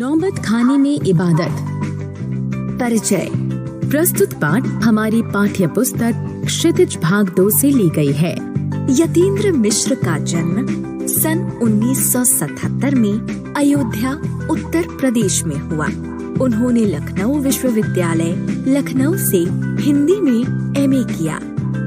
नौबत खाने में इबादत। परिचय। प्रस्तुत पाठ हमारी पाठ्य पुस्तक क्षितिज भाग 2 से ली गई है। यतीन्द्र मिश्र का जन्म सन 1977 में अयोध्या, उत्तर प्रदेश में हुआ। उन्होंने लखनऊ विश्वविद्यालय लखनऊ से हिंदी में एमए किया।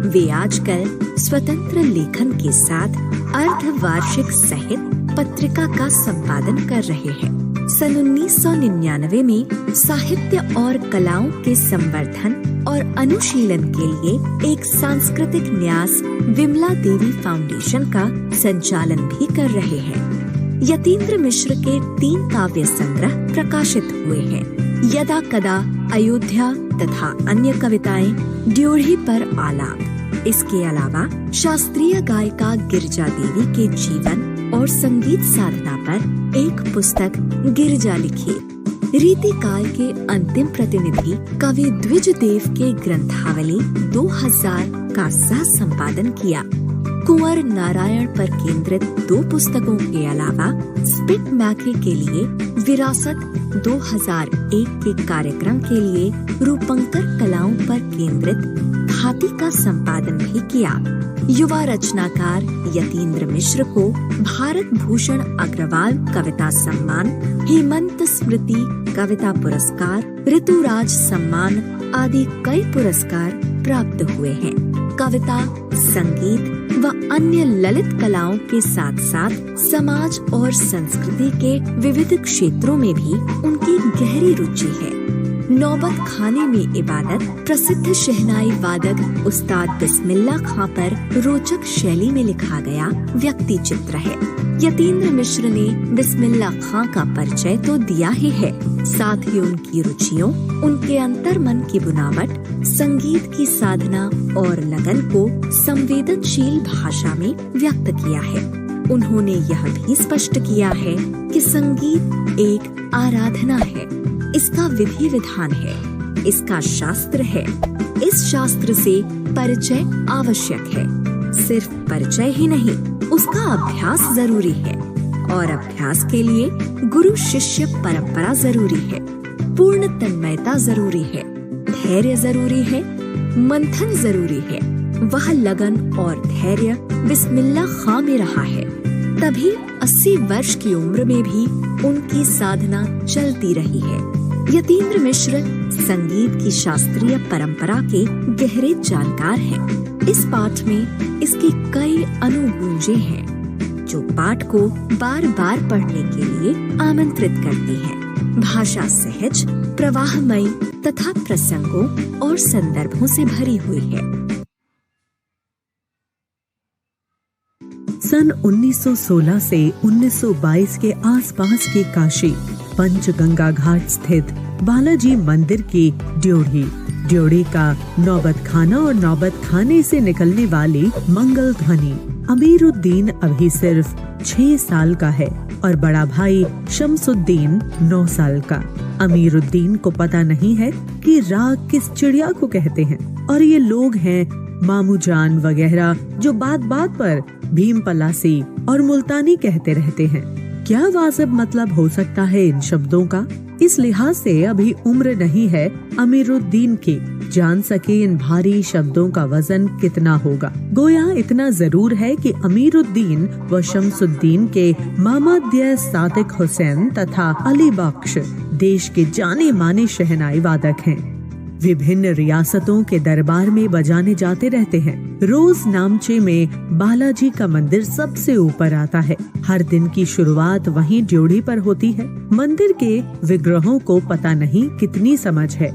वे आजकल स्वतंत्र लेखन के साथ अर्धवार्षिक सहित पत्रिका का संपादन कर रहे हैं। सन 1999 में साहित्य और कलाओं के संवर्धन और अनुशीलन के लिए एक सांस्कृतिक न्यास विमला देवी फाउंडेशन का संचालन भी कर रहे हैं। यतीन्द्र मिश्र के 3 काव्य संग्रह प्रकाशित हुए हैं। यदा कदा, अयोध्या तथा अन्य कविताएं, ड्योढ़ी पर आलाप। इसके अलावा शास्त्रीय गायिका गिरिजा देवी के जीवन और संगीत साधना पर एक पुस्तक गिरिजा लिखी। रीति काल के अंतिम प्रतिनिधि कवि द्विज देव के ग्रंथावली 2000 का सह संपादन किया। कुंवर नारायण पर केंद्रित 2 पुस्तकों के अलावा स्पिट मैके के लिए विरासत 2001 के कार्यक्रम के लिए रूपंकर कलाओं पर केंद्रित हाथी का संपादन भी किया। युवा रचनाकार यतीन्द्र मिश्र को भारत भूषण अग्रवाल कविता सम्मान, हेमंत स्मृति कविता पुरस्कार, ऋतुराज सम्मान आदि कई पुरस्कार प्राप्त हुए हैं। कविता, संगीत व अन्य ललित कलाओं के साथ साथ समाज और संस्कृति के विविध क्षेत्रों में भी उनकी गहरी रुचि है। नौबत खाने में इबादत प्रसिद्ध शहनाई वादक उस्ताद बिस्मिल्लाह खां पर रोचक शैली में लिखा गया व्यक्ति चित्र है। यतीन्द्र मिश्र ने बिस्मिल्लाह खां का परिचय तो दिया ही है, साथ ही उनकी रुचियों, उनके अंतर्मन की बुनावट, संगीत की साधना और लगन को संवेदनशील भाषा में व्यक्त किया है। उन्होंने यह भी स्पष्ट किया है कि संगीत एक आराधना है, इसका विधि विधान है, इसका शास्त्र है। इस शास्त्र से परिचय आवश्यक है। सिर्फ परिचय ही नहीं, उसका अभ्यास जरूरी है और अभ्यास के लिए गुरु शिष्य परंपरा जरूरी है। पूर्ण तन्मयता जरूरी है, धैर्य जरूरी है, मंथन जरूरी है। वह लगन और धैर्य बिस्मिल्लाह खां में रहा है, तभी 80 वर्ष की उम्र में भी उनकी साधना चलती रही है। यतीन्द्र मिश्र संगीत की शास्त्रीय परंपरा के गहरे जानकार हैं। इस पाठ में इसकी कई अनुगूंजें हैं, जो पाठ को बार बार पढ़ने के लिए आमंत्रित करती हैं। भाषा सहज, प्रवाहमयी तथा प्रसंगों और संदर्भों से भरी हुई है। सन 1916 से 1922 के आसपास के काशी पंचगंगा घाट स्थित बालाजी मंदिर की ड्योढ़ी का नौबत खाना और नौबत खाने से निकलने वाली मंगल ध्वनि। अमीरुद्दीन अभी सिर्फ 6 साल का है और बड़ा भाई शमसुद्दीन 9 साल का। अमीरुद्दीन को पता नहीं है कि राग किस चिड़िया को कहते हैं और ये लोग हैं मामू जान वगैरह जो बात बात पर भीम पलासी और मुल्तानी कहते रहते हैं। क्या वाजिब मतलब हो सकता है इन शब्दों का? इस लिहाज से अभी उम्र नहीं है अमीरुद्दीन की जान सके इन भारी शब्दों का वजन कितना होगा। गोया इतना जरूर है कि अमीरुद्दीन व शमसुद्दीन के मामाद्य सादिक हुसैन तथा अली बख्श देश के जाने माने शहनाई वादक हैं। विभिन्न रियासतों के दरबार में बजाने जाते रहते हैं। रोज नामचे में बालाजी का मंदिर सबसे ऊपर आता है। हर दिन की शुरुआत वहीं ड्योढ़ी पर होती है। मंदिर के विग्रहों को पता नहीं कितनी समझ है,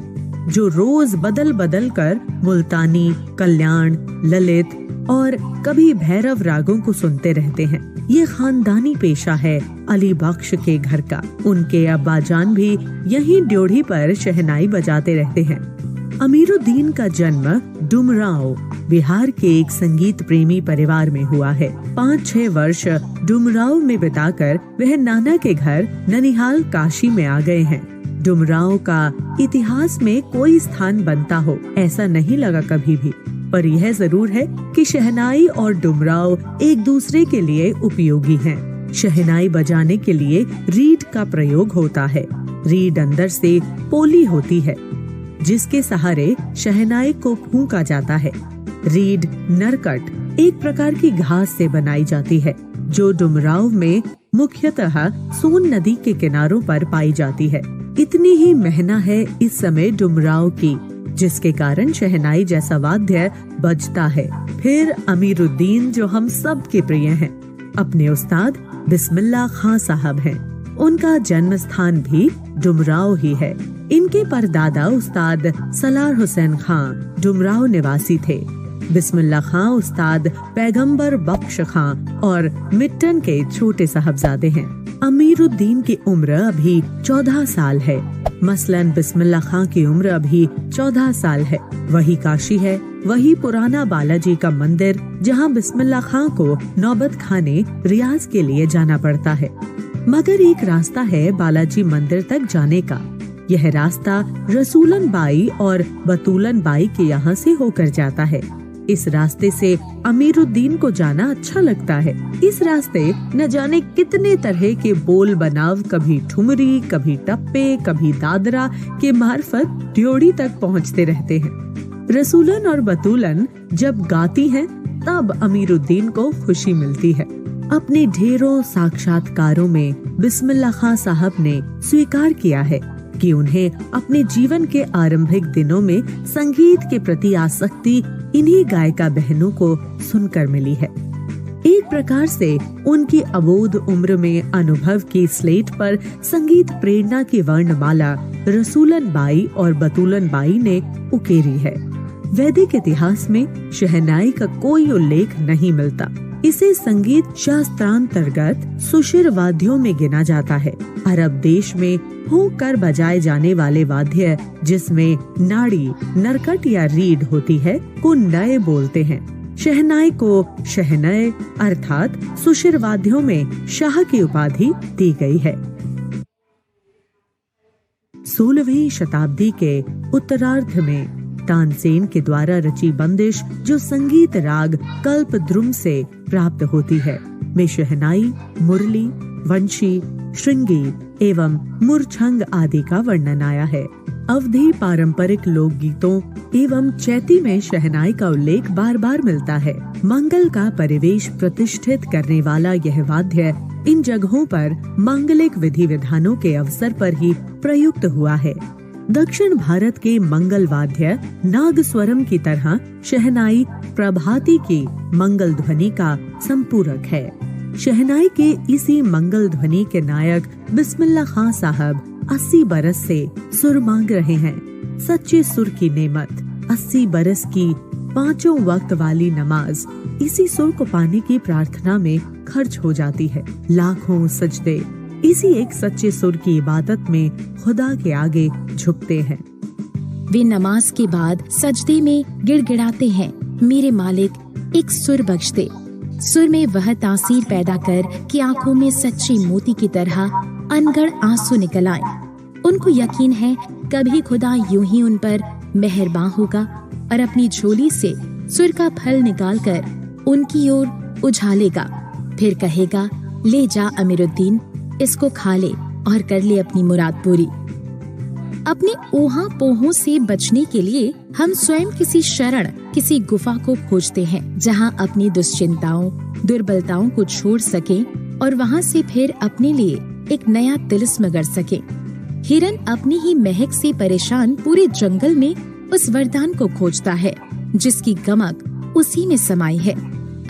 जो रोज बदल बदल कर मुल्तानी, कल्याण, ललित और कभी भैरव रागों को सुनते रहते हैं। ये खानदानी पेशा है अली बख्श के घर का। उनके अब्बाजान भी यहीं ड्योढ़ी पर शहनाई बजाते रहते हैं। अमीरुद्दीन का जन्म डुमरांव, बिहार के एक संगीत प्रेमी परिवार में हुआ है। 5-6 वर्ष डुमरांव में बिताकर वह नाना के घर ननिहाल काशी में आ गए हैं। डुमरांव का इतिहास में कोई स्थान बनता हो ऐसा नहीं लगा कभी भी, पर यह जरूर है कि शहनाई और डुमरांव एक दूसरे के लिए उपयोगी हैं। शहनाई बजाने के लिए रीड का प्रयोग होता है। रीड अंदर से पोली होती है जिसके सहारे शहनाई को फूंका जाता है। रीड नरकट एक प्रकार की घास से बनाई जाती है जो डुमराव में मुख्यतः सोन नदी के किनारों पर पाई जाती है। इतनी ही महना है इस समय डुमराव की, जिसके कारण शहनाई जैसा वाद्य बजता है। फिर अमीरुद्दीन जो हम सब के प्रिय हैं, अपने उस्ताद बिस्मिल्लाह खां साहब हैं। उनका जन्म स्थान भी डुमराव ही है। इनके परदादा उस्ताद सलार हुसैन खां डुमराव निवासी थे। बिस्मिल्लाह खां उस्ताद पैगंबर बख्श खां और मिट्टन के छोटे साहबजादे हैं। अमीरुद्दीन की उम्र अभी 14 साल है। मसलन बिस्मिल्लाह खां की उम्र अभी 14 साल है। वही काशी है, वही पुराना बालाजी का मंदिर जहां बिस्मिल्लाह खां को नौबत खाने रियाज के लिए जाना पड़ता है। मगर एक रास्ता है बालाजी मंदिर तक जाने का। यह रास्ता रसूलन बाई और बतूलन बाई के यहाँ से होकर जाता है। इस रास्ते से अमीरुद्दीन को जाना अच्छा लगता है। इस रास्ते न जाने कितने तरह के बोल बनाव, कभी ठुमरी, कभी टप्पे, कभी दादरा के मार्फत ड्योढ़ी तक पहुँचते रहते हैं। रसूलन और बतूलन जब गाती हैं तब अमीरुद्दीन को खुशी मिलती है। अपने ढेरों साक्षात्कारों में बिस्मिल्लाह खां साहब ने स्वीकार किया है कि उन्हें अपने जीवन के आरंभिक दिनों में संगीत के प्रति आसक्ति इन्हीं गायिका बहनों को सुनकर मिली है। एक प्रकार से उनकी अबोध उम्र में अनुभव की स्लेट पर संगीत प्रेरणा की वर्णमाला रसूलन बाई और बतूलन बाई ने उकेरी है। वैदिक इतिहास में शहनाई का कोई उल्लेख नहीं मिलता। इसे संगीत शास्त्रांतर्गत सुशिर वाद्यों में गिना जाता है। अरब देश में फूंक कर बजाए जाने वाले वाद्य जिसमें नाड़ी, नरकट या रीड होती है को नए बोलते हैं। शहनाई को शहनय अर्थात सुशिर वाद्यों में शाह की उपाधि दी गई है। 16वीं शताब्दी के उत्तरार्ध में तानसेन के द्वारा रची बंदिश जो संगीत राग कल्पद्रुम से प्राप्त होती है, में शहनाई, मुरली, वंशी, श्रृंगी एवं मुरछंग आदि का वर्णन आया है। अवधी पारंपरिक लोकगीतों एवं चैती में शहनाई का उल्लेख बार बार मिलता है। मंगल का परिवेश प्रतिष्ठित करने वाला यह वाद्य इन जगहों पर मांगलिक विधि विधानों के अवसर पर ही प्रयुक्त हुआ है। दक्षिण भारत के मंगल वाद्य नागस्वरम की तरह शहनाई प्रभाती की मंगल ध्वनि का संपूरक है। शहनाई के इसी मंगल ध्वनि के नायक बिस्मिल्लाह खां साहब 80 बरस से सुर मांग रहे हैं। सच्चे सुर की नेमत, 80 बरस की 5 वक्त वाली नमाज इसी सुर को पाने की प्रार्थना में खर्च हो जाती है। लाखों सजदे इसी एक सच्चे सुर की इबादत में खुदा के आगे झुकते हैं। वे नमाज के बाद सजदे में गिड़गिड़ाते हैं, मेरे मालिक एक सुर बख्श दे। सुर में वह तासीर पैदा कर कि आंखों में सच्चे मोती की तरह अनगढ़ आंसू निकल आए। उनको यकीन है कभी खुदा यूं ही उन पर मेहरबान होगा और अपनी झोली से सुर का फल निकालकर उनकी ओर उछालेगा। फिर कहेगा, ले जा अमीरुद्दीन, इसको खा ले और कर ले अपनी मुराद पूरी। अपने ओहा पोहों से बचने के लिए हम स्वयं किसी शरण, किसी गुफा को खोजते हैं जहां अपनी दुश्चिंताओं, दुर्बलताओं को छोड़ सकें और वहां से फिर अपने लिए एक नया तिलिस्म गढ़ सकें। हिरन अपनी ही महक से परेशान पूरे जंगल में उस वरदान को खोजता है जिसकी गमक उसी में समाई है।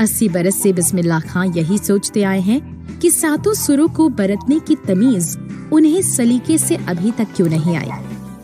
80 बरस से बिस्मिल्लाह खां यही सोचते आए हैं कि सातों सुरों को बरतने की तमीज उन्हें सलीके से अभी तक क्यों नहीं आई।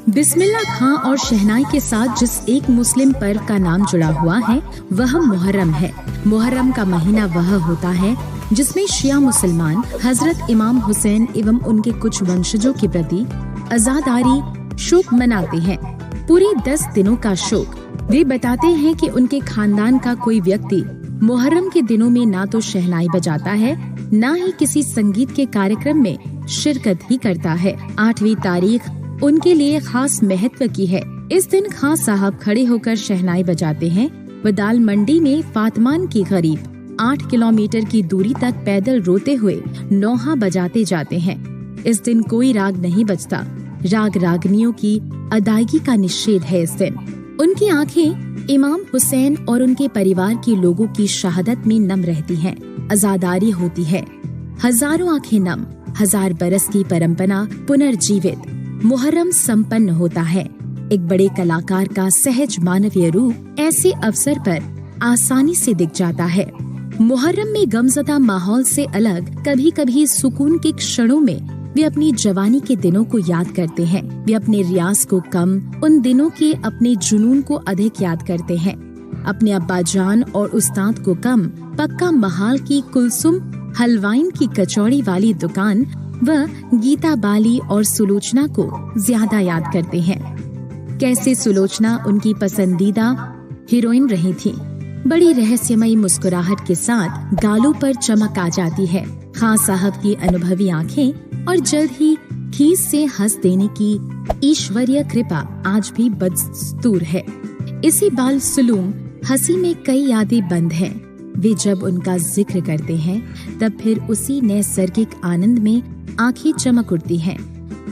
बिस्मिल्लाह खां और शहनाई के साथ जिस एक मुस्लिम पर्व का नाम जुड़ा हुआ है वह मुहर्रम है। मुहर्रम का महीना वह होता है जिसमें शिया मुसलमान हजरत इमाम हुसैन एवं उनके कुछ वंशजों के प्रति अज़ादारी शोक मनाते हैं। पूरे 10 दिनों का शोक। वे बताते हैं कि उनके खानदान का कोई व्यक्ति मुहर्रम के दिनों में ना तो शहनाई बजाता है, ना ही किसी संगीत के कार्यक्रम में शिरकत ही करता है। 8वीं तारीख उनके लिए खास महत्व की है। इस दिन खां साहब खड़े होकर शहनाई बजाते हैं व दाल मंडी में फातमान की गरीब 8 किलोमीटर की दूरी तक पैदल रोते हुए नौहा बजाते जाते हैं। इस दिन कोई राग नहीं बजता। राग रागनियों की अदायगी का निषेध है इस दिन। उनकी आंखें इमाम हुसैन और उनके परिवार के लोगों की शहादत में नम रहती हैं। अज़ादारी होती है। हजारों आंखें नम। 1000 बरस की परंपरा पुनर्जीवित। मुहर्रम संपन्न होता है। एक बड़े कलाकार का सहज मानवीय रूप ऐसे अवसर पर आसानी से दिख जाता है। मुहर्रम में गमज़दा माहौल से अलग कभी कभी सुकून के क्षणों में वे अपनी जवानी के दिनों को याद करते हैं। वे अपने रियाज को कम, उन दिनों के अपने जुनून को अधिक याद करते हैं। अपने अब्बा जान और उस्ताद को कम, पक्का महाल की कुलसुम हलवाइन की कचौड़ी वाली दुकान व गीता बाली और सुलोचना को ज्यादा याद करते हैं। कैसे सुलोचना उनकी पसंदीदा हीरोइन रही थी। बड़ी रहस्यमयी मुस्कुराहट के साथ गालों पर चमक आ जाती है। खां साहब की अनुभवी आंखें और जल्द ही खीस से हंस देने की ईश्वरीय कृपा आज भी बदस्तूर है। इसी बाल सुलूम हंसी में कई यादें बंद हैं। वे जब उनका जिक्र करते हैं तब फिर उसी नैसर्गिक आनंद में आंखें चमक उठती हैं।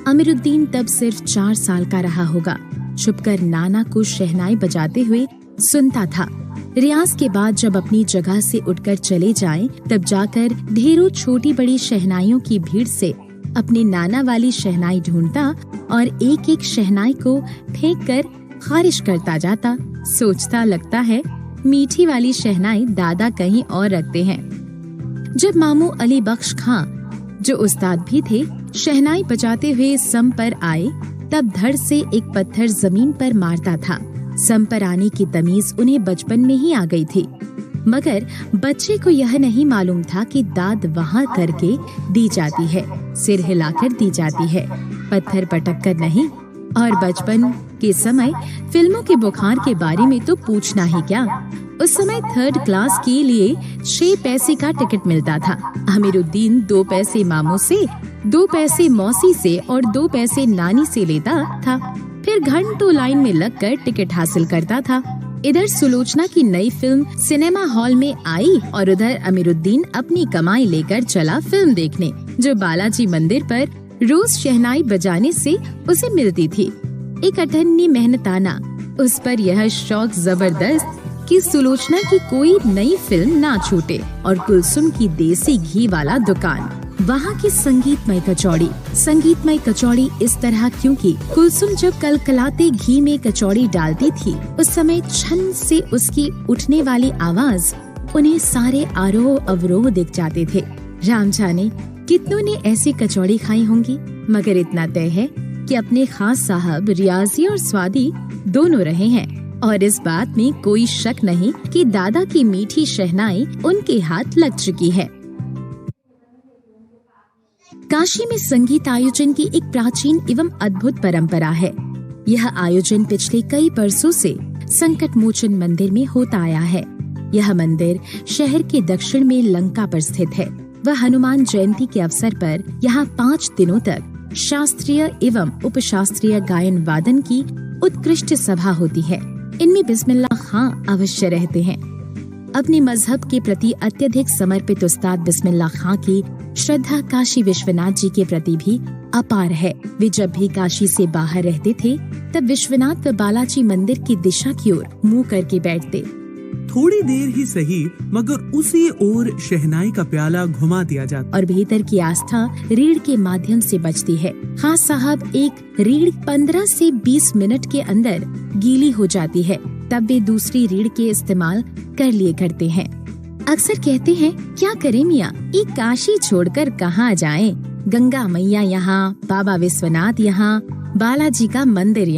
अमीरुद्दीन तब सिर्फ 4 साल का रहा होगा। छुपकर नाना को शहनाई बजाते हुए सुनता था। रियाज के बाद जब अपनी जगह से उठकर चले जाएं, तब जाकर ढेरों छोटी बड़ी शहनाइयों की भीड़ से अपने नाना वाली शहनाई ढूंढता और एक एक शहनाई को फेंक कर खारिज करता जाता। सोचता लगता है मीठी वाली शहनाई दादा कहीं और रखते हैं। जब मामू अली बख्श खां, जो उस्ताद भी थे, शहनाई बजाते हुए सम पर आए, तब धड़ से एक पत्थर जमीन पर मारता था। सम पर आने की तमीज उन्हें बचपन में ही आ गई थी, मगर बच्चे को यह नहीं मालूम था कि दाद वहाँ करके दी जाती है, सिर हिलाकर दी जाती है, पत्थर पटक कर नहीं। और बचपन के समय फिल्मों के बुखार के बारे में तो पूछना ही क्या। उस समय 3rd क्लास के लिए 6 पैसे का टिकट मिलता था। अमीरुद्दीन 2 पैसे मामू से, 2 पैसे मौसी से और 2 पैसे नानी से लेता था। फिर घंटों लाइन में लगकर टिकट हासिल करता था। इधर सुलोचना की नई फिल्म सिनेमा हॉल में आई और उधर अमीरुद्दीन अपनी कमाई लेकर चला फिल्म देखने, जो बालाजी मंदिर पर रोज शहनाई बजाने से उसे मिलती थी। एक अठन्नी मेहनताना, उस पर यह शौक जबरदस्त कि सुलोचना की कोई नई फिल्म ना छूटे और कुलसुम की देसी घी वाला दुकान, वहाँ की संगीतमय कचौड़ी इस तरह क्योंकि कुलसुम जब कलकलाते घी में कचौड़ी डालती थी, उस समय छन से उसकी उठने वाली आवाज उन्हें सारे आरोह अवरोह दिख जाते थे। राम जाने कितनों ने ऐसी कचौड़ी खाई होंगी, मगर इतना तय है कि अपने खास साहब रियाजी और स्वादी दोनों रहे हैं और इस बात में कोई शक नहीं कि दादा की मीठी शहनाई उनके हाथ लग चुकी है। काशी में संगीत आयोजन की एक प्राचीन एवं अद्भुत परंपरा है। यह आयोजन पिछले कई बरसों से संकट मोचन मंदिर में होता आया है। यह मंदिर शहर के दक्षिण में लंका पर स्थित है। वह हनुमान जयंती के अवसर पर यहाँ 5 दिनों तक शास्त्रीय एवं उपशास्त्रीय गायन वादन की उत्कृष्ट सभा होती है। इनमें बिस्मिल्लाह खां अवश्य रहते हैं। अपने मजहब के प्रति अत्यधिक समर्पित उस्ताद बिस्मिल्लाह खां की श्रद्धा काशी विश्वनाथ जी के प्रति भी अपार है। वे जब भी काशी से बाहर रहते थे, तब विश्वनाथ व बालाजी मंदिर की दिशा की ओर मुँह करके बैठते। थोड़ी देर ही सही, मगर उसी ओर शहनाई का प्याला घुमा दिया जाता और भीतर की आस्था रीढ़ के माध्यम से बचती है। खास साहब एक रीढ़ 15 से 20 मिनट के अंदर गीली हो जाती है, तब वे दूसरी रीढ़ के इस्तेमाल कर लिए करते हैं। अक्सर कहते हैं, क्या करें मियाँ, ये काशी छोड़कर कहाँ जाएं? गंगा मैया यहाँ, बाबा विश्वनाथ यहाँ, बालाजी का मंदिर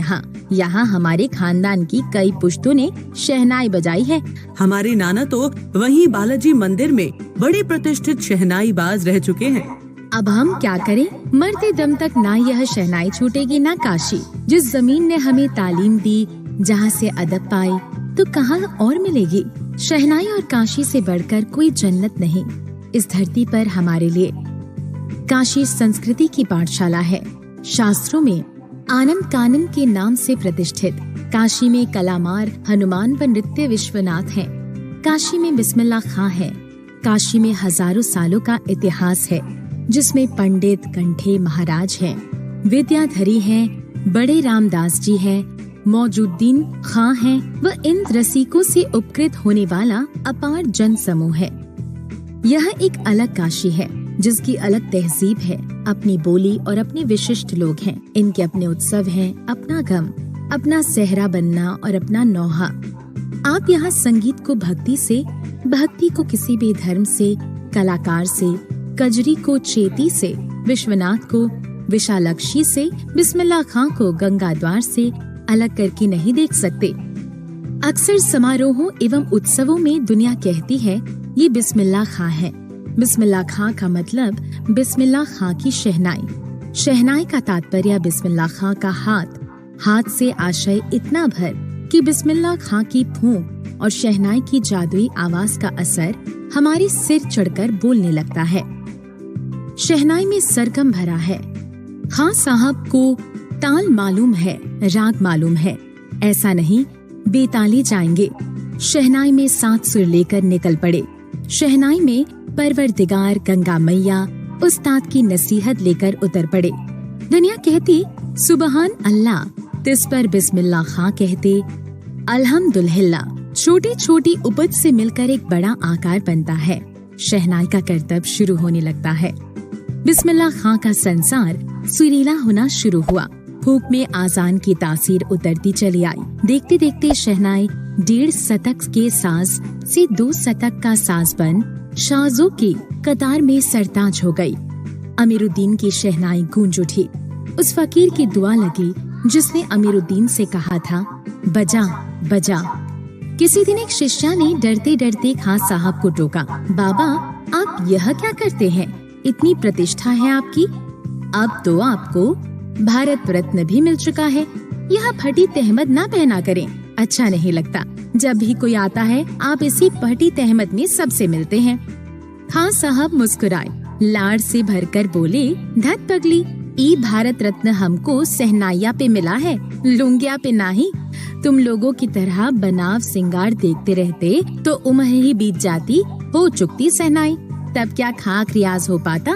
यहाँ हमारे खानदान की कई पुश्तों ने शहनाई बजाई है। हमारे नाना तो वहीं बालाजी मंदिर में बड़े प्रतिष्ठित शहनाई बाज रह चुके हैं। अब हम क्या करें? मरते दम तक ना यह शहनाई छूटेगी ना काशी। जिस जमीन ने हमें तालीम दी, जहाँ से अदब पाई, तो कहाँ और मिलेगी? शहनाई और काशी से बढ़कर कोई जन्नत नहीं इस धरती पर हमारे लिए। काशी संस्कृति की पाठशाला है। शास्त्रों में आनंद कानन के नाम से प्रतिष्ठित। काशी में कलामार हनुमान व नृत्य विश्वनाथ हैं। काशी में बिस्मिल्लाह खां है। काशी में हजारों सालों का इतिहास है, जिसमें पंडित कंठे महाराज हैं, विद्याधरी हैं, बड़े रामदास जी हैं, मौजूद्दीन खां हैं व इन रसिकों से उपकृत होने वाला अपार जन समूह है। यह एक अलग काशी है, जिसकी अलग तहजीब है, अपनी बोली और अपने विशिष्ट लोग हैं। इनके अपने उत्सव हैं, अपना गम, अपना सेहरा बनना और अपना नौहा। आप यहाँ संगीत को भक्ति से, भक्ति को किसी भी धर्म से, कलाकार से, कजरी को चेती से, विश्वनाथ को विशालक्षी से, बिस्मिल्लाह खां को गंगा द्वार से अलग करके नहीं देख सकते। अक्सर समारोहों एवं उत्सवों में दुनिया कहती है ये बिस्मिल्लाह खां है। बिस्मिल्लाह खां का मतलब बिस्मिल्लाह खां की शहनाई। शहनाई का तात्पर्य बिस्मिल्लाह खां का हाथ, हाथ से आशय इतना भर कि बिस्मिल्लाह खां की फूंक और शहनाई की जादुई आवाज का असर हमारे सिर चढ़कर बोलने लगता है। शहनाई में सरगम भरा है। खां साहब को ताल मालूम है, राग मालूम है, ऐसा नहीं बेताली जाएंगे। शहनाई में 7 सुर लेकर निकल पड़े। शहनाई में परवरदिगार गंगा मैया उस्ताद की नसीहत लेकर उतर पड़े। दुनिया कहती सुबहान अल्लाह, तिस पर बिस्मिल्लाह खां कहते अल्हम्दुलिल्लाह। छोटी छोटी उपज से मिलकर एक बड़ा आकार बनता है। शहनाई का करतब शुरू होने लगता है। बिस्मिल्लाह खां का संसार सुरीला होना शुरू हुआ। फूक में आजान की तासीर उतरती चली आई। देखते देखते शहनाई 1.5 शतक के साज से 2 शतक का साज बन शाजों की कतार में सरताज हो गई। अमीरुद्दीन की शहनाई गूंज उठी। उस फकीर की दुआ लगी जिसने अमीरुद्दीन से कहा था बजा बजा। किसी दिन एक शिष्या ने डरते डरते खां साहब को टोका, बाबा आप यह क्या करते हैं? इतनी प्रतिष्ठा है आपकी, अब तो आपको भारत रत्न भी मिल चुका है। यह फटी तहमद ना पहना करें, अच्छा नहीं लगता। जब भी कोई आता है आप इसी फटी तहमद में सबसे मिलते हैं। खां साहब मुस्कुराए, लाड़ से भरकर बोले, धत पगली, ई भारत रत्न हमको सहनाइया पे मिला है, लुंगिया पे नहीं। तुम लोगों की तरह बनाव सिंगार देखते रहते तो उम्र ही बीत जाती, हो चुकती सहनाई, तब क्या खाक रियाज हो पाता।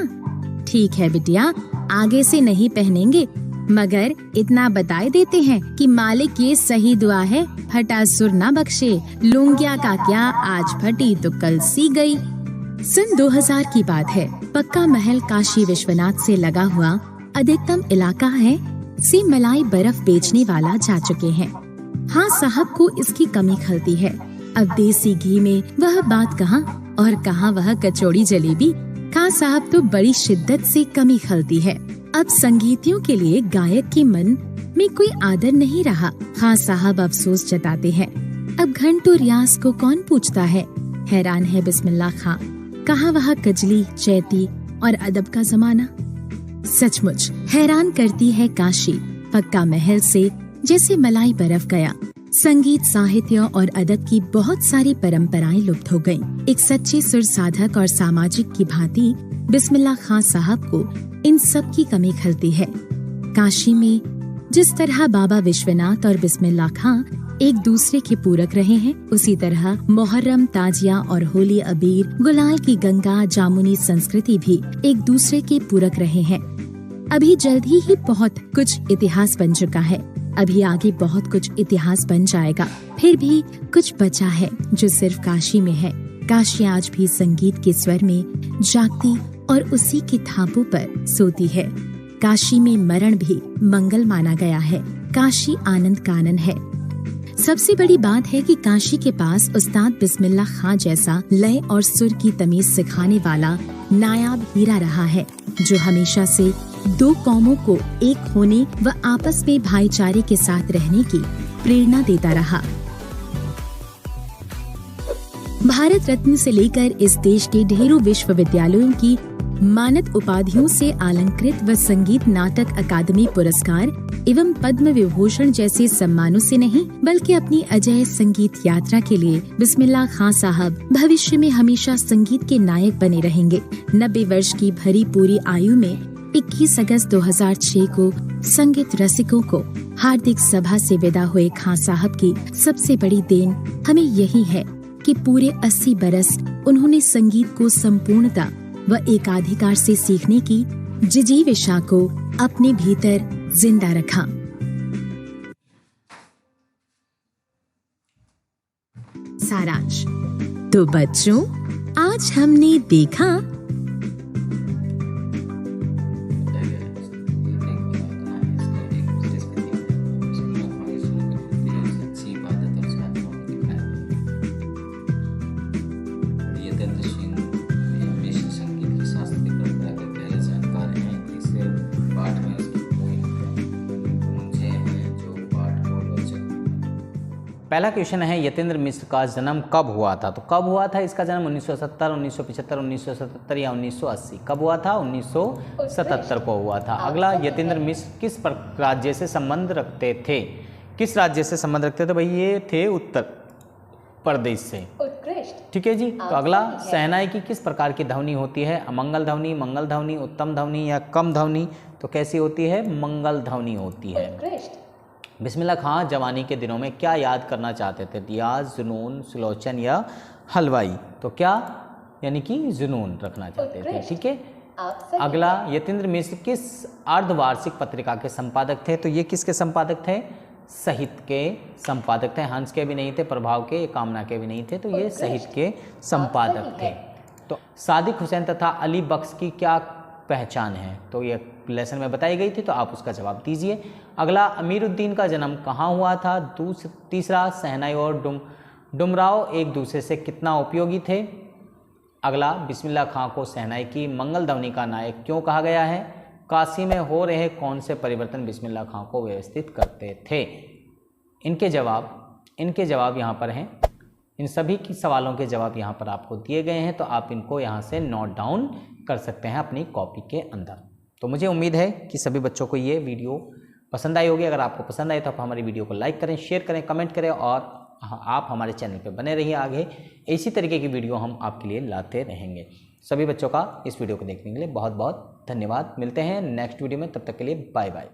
ठीक है बिटिया, आगे से नहीं पहनेंगे, मगर इतना बताए देते हैं कि मालिक ये सही दुआ है, फटा सुर ना बख्शे। लुंगिया का क्या, आज फटी तो कल सी गई। सन 2000 की बात है। पक्का महल काशी विश्वनाथ से लगा हुआ अधिकतम इलाका है से मलाई बर्फ बेचने वाला जा चुके हैं। हाँ साहब को इसकी कमी खलती है। अब देसी घी में वह बात कहाँ और कहाँ वह कचौड़ी जलेबी। खां साहब तो बड़ी शिद्दत से कमी खलती है। अब संगीतियों के लिए गायक के मन में कोई आदर नहीं रहा। खां साहब अफसोस जताते हैं, अब घंटों रियाज को कौन पूछता है। हैरान है बिस्मिल्लाह खां, कहाँ वह कजली, चैती और अदब का जमाना। सचमुच हैरान करती है काशी। पक्का महल से जैसे मलाई बर्फ गया। संगीत, साहित्य और अदब की बहुत सारी परंपराएं लुप्त हो गयीं। एक सच्चे सुर साधक और सामाजिक की भांति बिस्मिल्लाह खां साहब को इन सब की कमी खलती है। काशी में जिस तरह बाबा विश्वनाथ और बिस्मिल्लाह खां एक दूसरे के पूरक रहे हैं, उसी तरह मुहर्रम, ताजिया और होली, अबीर, गुलाल की गंगा जामुनी संस्कृति भी एक दूसरे के पूरक रहे हैं। अभी जल्द ही बहुत कुछ इतिहास बन चुका है, अभी आगे बहुत कुछ इतिहास बन जाएगा। फिर भी कुछ बचा है जो सिर्फ काशी में है। काशी आज भी संगीत के स्वर में जागती और उसी के थापों पर सोती है। काशी में मरण भी मंगल माना गया है। काशी आनंद कानन है। सबसे बड़ी बात है कि काशी के पास उस्ताद बिस्मिल्लाह खां जैसा लय और सुर की तमीज सिखाने वाला नायाब हीरा रहा है, जो हमेशा से दो कौमों को एक होने व आपस में भाईचारे के साथ रहने की प्रेरणा देता रहा। भारत रत्न से लेकर इस देश के ढेरों विश्वविद्यालयों की मानद उपाधियों से अलंकृत व संगीत नाटक अकादमी पुरस्कार एवं पद्म विभूषण जैसे सम्मानों से नहीं, बल्कि अपनी अजेय संगीत यात्रा के लिए बिस्मिल्लाह खां साहब भविष्य में हमेशा संगीत के नायक बने रहेंगे। 90 वर्ष की भरी पूरी आयु में 21 अगस्त 2006 को संगीत रसिकों को हार्दिक सभा से विदा हुए खां साहब की सबसे बड़ी देन हमें यही है कि पूरे 80 बरस उन्होंने संगीत को संपूर्णता व एकाधिकार से सीखने की जिजीविषा को अपने भीतर जिंदा रखा। सारांश। तो बच्चों, आज हमने देखा पहला क्वेश्चन है, यतेंद्र मिश्र का जन्म कब हुआ था? तो कब हुआ था इसका जन्म? 1970, 1975, 1977 या 1980? कब हुआ था? 1977 को हुआ था। अगला, यतेंद्र मिश्र किस राज्य से संबंध रखते थे? किस राज्य से संबंध रखते थे भाई? ये थे उत्तर प्रदेश से। ठीक है जी। तो अगला, शहनाई की किस प्रकार की ध्वनि होती है? अमंगल ध्वनि, मंगल ध्वनि, उत्तम ध्वनि या कम ध्वनि? तो कैसी होती है? मंगल ध्वनि होती है। बिस्मिल्लाह खां जवानी के दिनों में क्या याद करना चाहते थे? रियाज, जुनून, सुलोचन या हलवाई? तो क्या यानी कि जुनून रखना चाहते थे। ठीक है। अगला, यतेंद्र मिश्र किस अर्धवार्षिक पत्रिका के संपादक थे? तो ये किसके संपादक थे? साहित्य के संपादक थे। हंस के भी नहीं थे, प्रभाव के, कामना के भी नहीं थे, तो ये साहित्य के संपादक थे। तो सादिक हुसैन तथा अली बख्श की क्या पहचान है? तो ये लेसन में बताई गई थी, तो आप उसका जवाब दीजिए। अगला, अमीरुद्दीन का जन्म कहाँ हुआ था? तीसरा, शहनाई और डुमराव एक दूसरे से कितना उपयोगी थे? अगला, बिस्मिल्लाह खां को शहनाई की मंगल ध्वनि का नायक क्यों कहा गया है? काशी में हो रहे कौन से परिवर्तन बिस्मिल्लाह खां को व्यवस्थित करते थे? इनके जवाब यहाँ पर हैं। इन सभी की सवालों के जवाब यहाँ पर आपको दिए गए हैं, तो आप इनको यहाँ से नोट डाउन कर सकते हैं अपनी कॉपी के अंदर। तो मुझे उम्मीद है कि सभी बच्चों को ये वीडियो पसंद आई होगी। अगर आपको पसंद आए तो आप हमारी वीडियो को लाइक करें, शेयर करें, कमेंट करें और आप हमारे चैनल पे बने रहिए। आगे इसी तरीके की वीडियो हम आपके लिए लाते रहेंगे। सभी बच्चों का इस वीडियो को देखने के लिए बहुत बहुत धन्यवाद। मिलते हैं नेक्स्ट वीडियो में, तब तक के लिए बाय बाय।